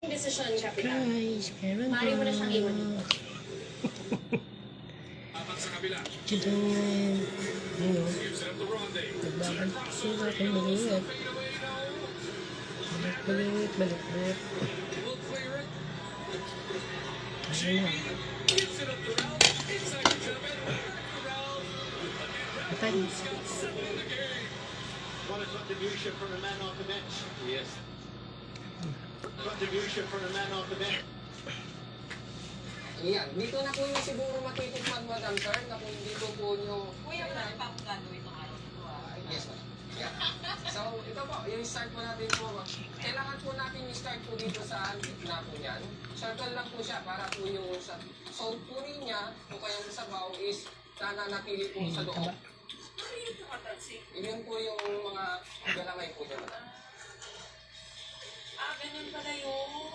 Desisyon, Kapitan. Guys, meron Mari mo na siyang iwan dito. Dito ngayon, nagbabalik sila kay maliit. Balik. Ayun na. Patay. What a contribution from the man off the bench. Yes. Contribution from the man off the bench. Yan, dito na po yung siguro matitikman, Madam Sir, na kung dito po yung... Kuya, wala pa akong gagawin itong araw ko. Yes, ma'am. Yeah. So, ito po, yung start po natin po. Kailangan po natin yung start po dito sa gitna po yan. Circle lang po siya para po yung sa soul po rin niya, o kaya yung sabaw is nananatili po sa loob. Yun po yung mga galamay po dyan. Ganun pala yun.